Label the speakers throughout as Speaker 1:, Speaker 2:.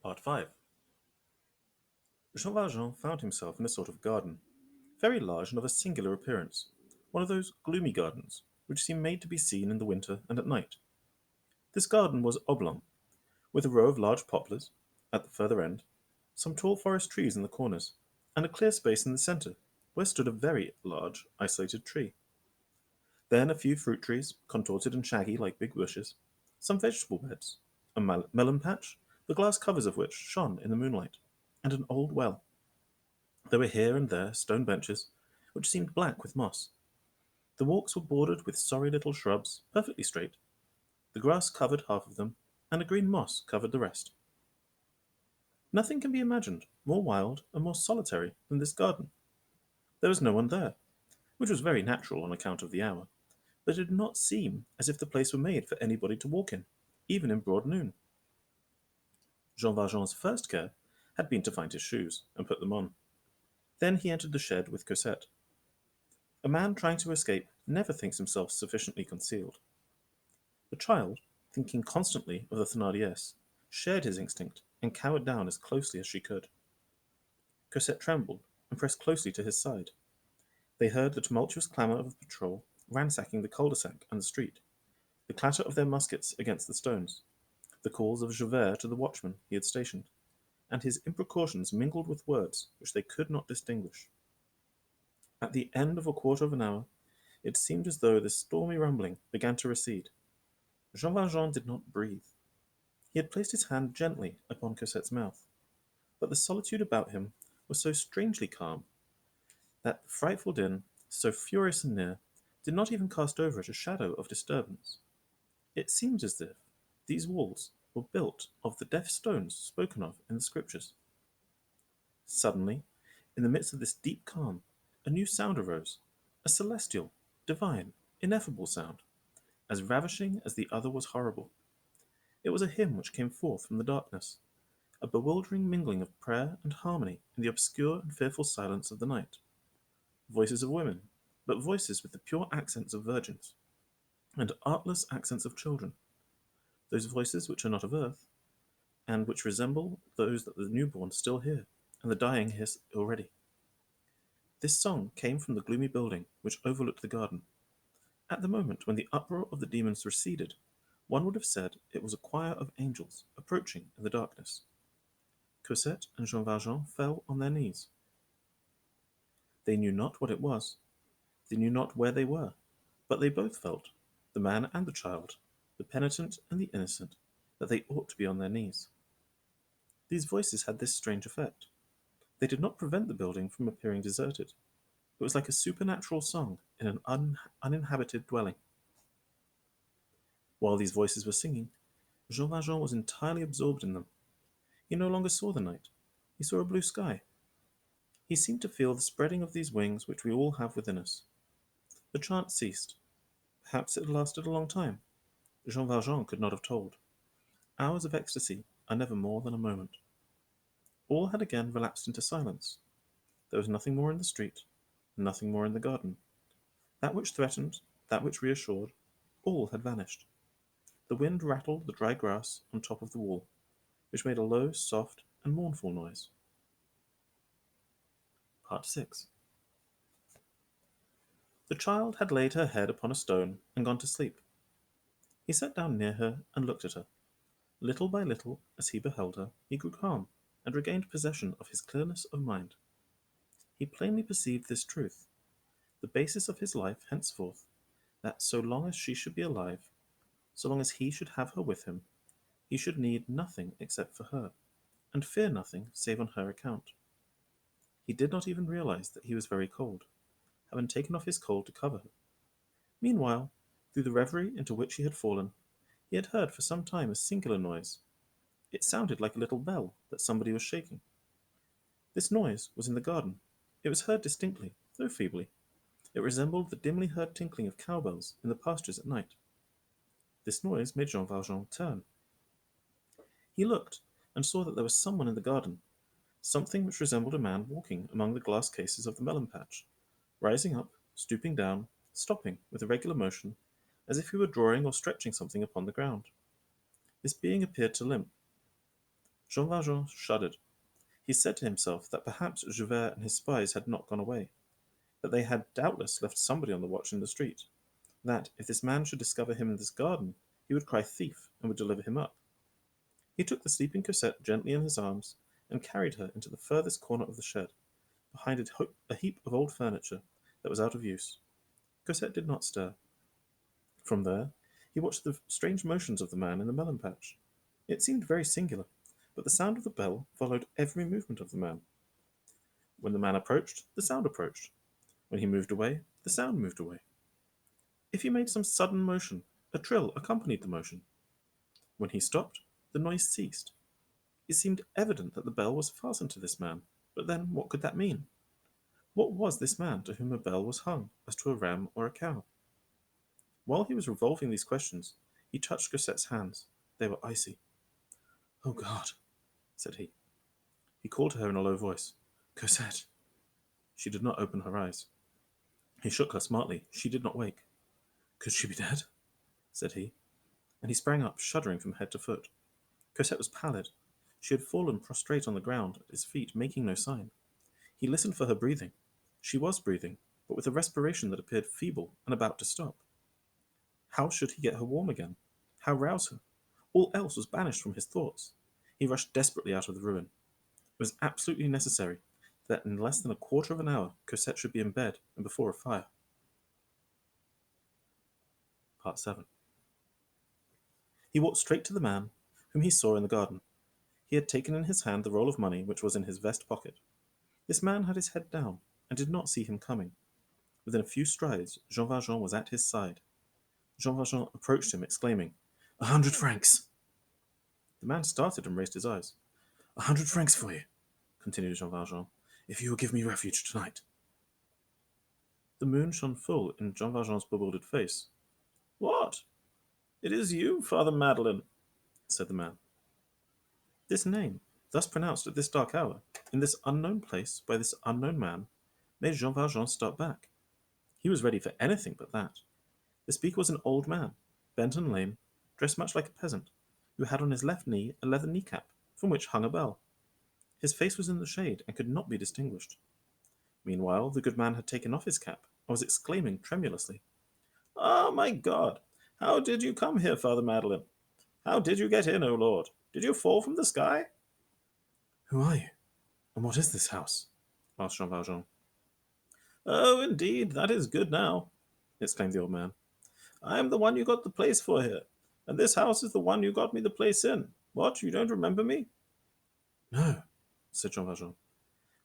Speaker 1: Part 5. Jean Valjean found himself in a sort of garden, very large and of a singular appearance, one of those gloomy gardens which seem made to be seen in the winter and at night. This garden was oblong, with a row of large poplars at the further end, some tall forest trees in the corners, and a clear space in the centre, where stood a very large isolated tree. Then a few fruit trees, contorted and shaggy like big bushes, some vegetable beds, a melon patch, the glass covers of which shone in the moonlight, and an old well. There were here and there stone benches, which seemed black with moss. The walks were bordered with sorry little shrubs, perfectly straight. The grass covered half of them, and a green moss covered the rest. Nothing can be imagined more wild and more solitary than this garden. There was no one there, which was very natural on account of the hour, but it did not seem as if the place were made for anybody to walk in, even in broad noon. Jean Valjean's first care had been to find his shoes and put them on. Then he entered the shed with Cosette. A man trying to escape never thinks himself sufficiently concealed. The child, thinking constantly of the Thénardiers, shared his instinct and cowered down as closely as she could. Cosette trembled and pressed closely to his side. They heard the tumultuous clamour of a patrol ransacking the cul-de-sac and the street, the clatter of their muskets against the stones, the calls of Javert to the watchman he had stationed, and his imprecations mingled with words which they could not distinguish. At the end of a quarter of an hour, it seemed as though this stormy rumbling began to recede. Jean Valjean did not breathe. He had placed his hand gently upon Cosette's mouth, but the solitude about him was so strangely calm that the frightful din, so furious and near, did not even cast over it a shadow of disturbance. It seemed as if these walls were built of the deaf stones spoken of in the Scriptures. Suddenly, in the midst of this deep calm, a new sound arose, a celestial, divine, ineffable sound, as ravishing as the other was horrible. It was a hymn which came forth from the darkness, a bewildering mingling of prayer and harmony in the obscure and fearful silence of the night. Voices of women, but voices with the pure accents of virgins, and artless accents of children, those voices which are not of earth, and which resemble those that the newborn still hear, and the dying hear already. This song came from the gloomy building which overlooked the garden. At the moment when the uproar of the demons receded, one would have said it was a choir of angels approaching in the darkness. Cosette and Jean Valjean fell on their knees. They knew not what it was, they knew not where they were, but they both felt, the man and the child, the penitent and the innocent, that they ought to be on their knees. These voices had this strange effect. They did not prevent the building from appearing deserted. It was like a supernatural song in an uninhabited dwelling. While these voices were singing, Jean Valjean was entirely absorbed in them. He no longer saw the night. He saw a blue sky. He seemed to feel the spreading of these wings which we all have within us. The chant ceased. Perhaps it had lasted a long time. Jean Valjean could not have told. Hours of ecstasy are never more than a moment. All had again relapsed into silence. There was nothing more in the street, nothing more in the garden. That which threatened, that which reassured, all had vanished. The wind rattled the dry grass on top of the wall, which made a low, soft, and mournful noise. Part 6. The child had laid her head upon a stone and gone to sleep. He sat down near her and looked at her. Little by little, as he beheld her, he grew calm, and regained possession of his clearness of mind. He plainly perceived this truth, the basis of his life henceforth, that so long as she should be alive, so long as he should have her with him, he should need nothing except for her, and fear nothing save on her account. He did not even realize that he was very cold, having taken off his coat to cover her. Meanwhile, through the reverie into which he had fallen, he had heard for some time a singular noise. It sounded like a little bell that somebody was shaking. This noise was in the garden. It was heard distinctly, though feebly. It resembled the dimly heard tinkling of cowbells in the pastures at night. This noise made Jean Valjean turn. He looked, and saw that there was someone in the garden, something which resembled a man walking among the glass cases of the melon patch, rising up, stooping down, stopping with a regular motion, as if he were drawing or stretching something upon the ground. This being appeared to limp. Jean Valjean shuddered. He said to himself that perhaps Javert and his spies had not gone away, that they had doubtless left somebody on the watch in the street, that if this man should discover him in this garden, he would cry thief and would deliver him up. He took the sleeping Cosette gently in his arms and carried her into the furthest corner of the shed, behind a heap of old furniture that was out of use. Cosette did not stir. From there, he watched the strange motions of the man in the melon patch. It seemed very singular, but the sound of the bell followed every movement of the man. When the man approached, the sound approached. When he moved away, the sound moved away. If he made some sudden motion, a trill accompanied the motion. When he stopped, the noise ceased. It seemed evident that the bell was fastened to this man, but then what could that mean? What was this man to whom a bell was hung, as to a ram or a cow? While he was revolving these questions, he touched Cosette's hands. They were icy. "Oh God!" said he. He called to her in a low voice. "Cosette!" She did not open her eyes. He shook her smartly. She did not wake. "Could she be dead?" said he, and he sprang up, shuddering from head to foot. Cosette was pallid. She had fallen prostrate on the ground at his feet, making no sign. He listened for her breathing. She was breathing, but with a respiration that appeared feeble and about to stop. How should he get her warm again? How rouse her? All else was banished from his thoughts. He rushed desperately out of the ruin. It was absolutely necessary that in less than a quarter of an hour Cosette should be in bed and before a fire. Part 7. He walked straight to the man whom he saw in the garden. He had taken in his hand the roll of money which was in his vest pocket. This man had his head down, and did not see him coming. Within a few strides, Jean Valjean was at his side. Jean Valjean approached him, exclaiming, "100 francs!" The man started and raised his eyes. "100 francs for you," continued Jean Valjean, "if you will give me refuge tonight." The moon shone full in Jean Valjean's bewildered face. "What? It is you, Father Madeleine," said the man. This name, thus pronounced at this dark hour, in this unknown place, by this unknown man, made Jean Valjean start back. He was ready for anything but that. The speaker was an old man, bent and lame, dressed much like a peasant, who had on his left knee a leather kneecap, from which hung a bell. His face was in the shade, and could not be distinguished. Meanwhile, the good man had taken off his cap, and was exclaiming tremulously, "Ah, my God! How did you come here, Father Madeleine? How did you get in, O Lord? Did you fall from the sky?" "Who are you? And what is this house?" asked Jean Valjean. "Oh, indeed, that is good now," exclaimed the old man. "I am the one you got the place for here, and this house is the one you got me the place in. What, you don't remember me?" "No," said Jean Valjean.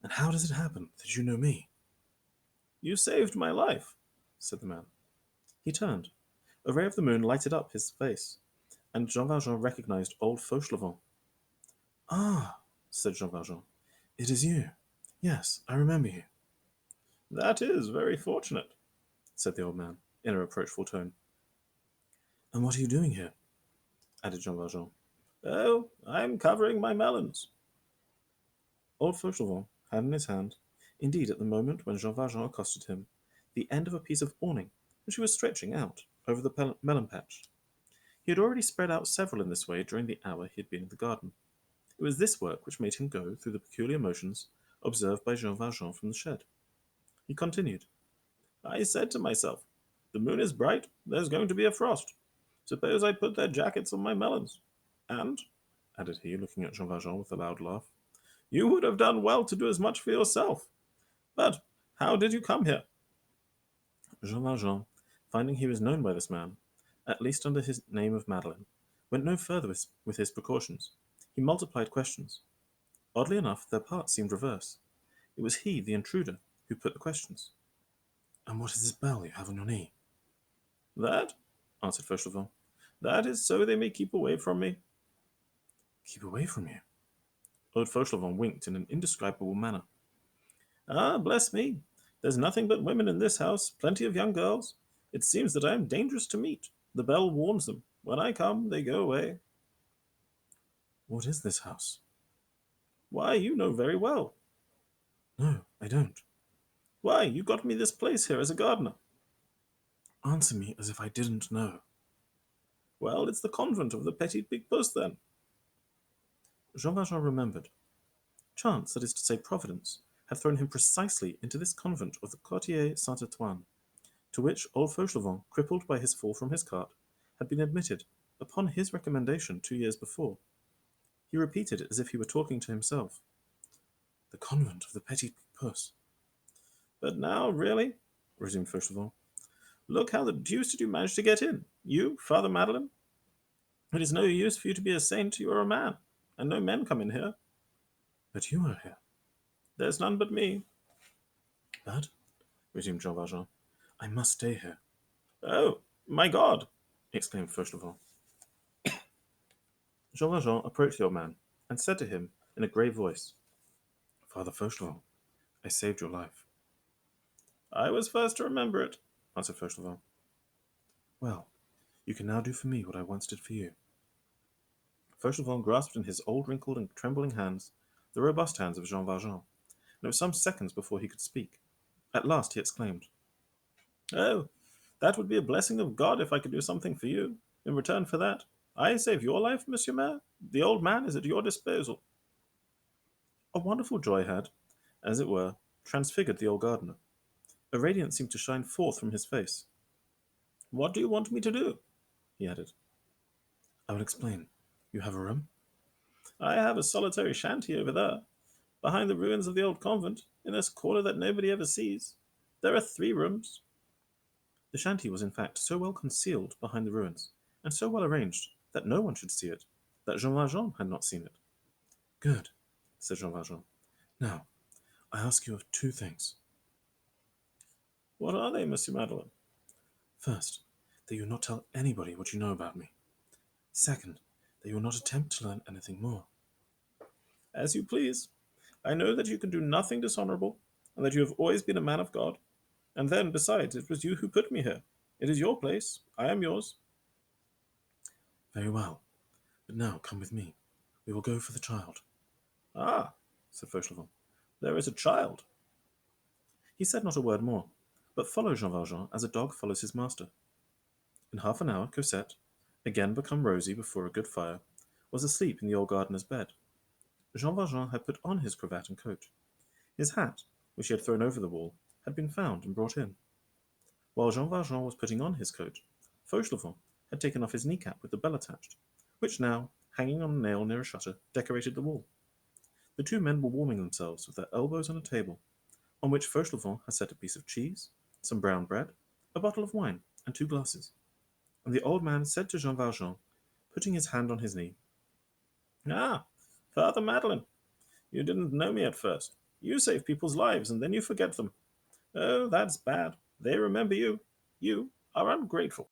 Speaker 1: "And how does it happen that you know me?" "You saved my life," said the man. He turned. A ray of the moon lighted up his face, and Jean Valjean recognized old Fauchelevent. "Ah," said Jean Valjean, "it is you. Yes, I remember you." "That is very fortunate," said the old man, in a reproachful tone. "And what are you doing here?" added Jean Valjean. "Oh, I am covering my melons." Old Fauchelevent had in his hand, indeed at the moment when Jean Valjean accosted him, the end of a piece of awning which he was stretching out over the melon patch. He had already spread out several in this way during the hour he had been in the garden. It was this work which made him go through the peculiar motions observed by Jean Valjean from the shed. He continued, "I said to myself, the moon is bright, there's going to be a frost. Suppose I put their jackets on my melons. And," added he, looking at Jean Valjean with a loud laugh, "you would have done well to do as much for yourself. But how did you come here?" Jean Valjean, finding he was known by this man, at least under his name of Madeleine, went no further with his precautions. He multiplied questions. Oddly enough, their parts seemed reverse. It was he, the intruder, who put the questions. "And what is this bell you have on your knee?" "That," answered Fauchelevent, "that is so they may keep away from me." "Keep away from you?" Old Fauchelevent winked in an indescribable manner. "Ah, bless me! There's nothing but women in this house, plenty of young girls. It seems that I am dangerous to meet. The bell warns them. When I come, they go away." "What is this house?" "Why, you know very well." "No, I don't." "Why, you got me this place here as a gardener." "Answer me as if I didn't know." "Well, it's the convent of the Petit Picpus, then." Jean Valjean remembered. Chance, that is to say Providence, had thrown him precisely into this convent of the Quartier Saint Antoine, to which old Fauchelevent, crippled by his fall from his cart, had been admitted upon his recommendation 2 years before. He repeated it as if he were talking to himself. The convent of the Petit Puss. But now, really, resumed Fauchelevent, look how the deuce did you manage to get in? You, Father Madeleine? It is no use for you to be a saint, you are a man, and no men come in here. But you are here. There's none but me. But, resumed Jean Valjean, I must stay here. Oh, my God! Exclaimed Fauchelevent. Jean Valjean approached the old man, and said to him in a grave voice, Father Fauchelevent, I saved your life. I was first to remember it, answered Fauchelevent. Well, you can now do for me what I once did for you. Fauchelevent grasped in his old wrinkled and trembling hands the robust hands of Jean Valjean, and it was some seconds before he could speak. At last he exclaimed, Oh, that would be a blessing of God if I could do something for you. In return for that, I save your life, Monsieur Mayor. The old man is at your disposal. A wonderful joy had, as it were, transfigured the old gardener. A radiance seemed to shine forth from his face. What do you want me to do? He added. I will explain. You have a room? I have a solitary shanty over there, behind the ruins of the old convent, in this corner that nobody ever sees. There are 3 rooms. The shanty was in fact so well concealed behind the ruins, and so well arranged that no one should see it, that Jean Valjean had not seen it. Good, said Jean Valjean. Now, I ask you of 2 things. What are they, Monsieur Madeleine? First, that you will not tell anybody what you know about me. Second, that you will not attempt to learn anything more. As you please. I know that you can do nothing dishonorable, and that you have always been a man of God. And then, besides, it was you who put me here. It is your place. I am yours. Very well. But now come with me. We will go for the child. Ah, said Fauchelevent, there is a child. He said not a word more, but followed Jean Valjean as a dog follows his master. In half an hour, Cosette, again become rosy before a good fire, was asleep in the old gardener's bed. Jean Valjean had put on his cravat and coat. His hat, which he had thrown over the wall, had been found and brought in. While Jean Valjean was putting on his coat, Fauchelevent had taken off his kneecap with the bell attached, which now, hanging on a nail near a shutter, decorated the wall. The 2 men were warming themselves with their elbows on a table, on which Fauchelevent had set a piece of cheese, some brown bread, a bottle of wine, and 2 glasses. And the old man said to Jean Valjean, putting his hand on his knee, Ah, Father Madeleine, you didn't know me at first. You save people's lives, and then you forget them. Oh, that's bad. They remember you. You are ungrateful.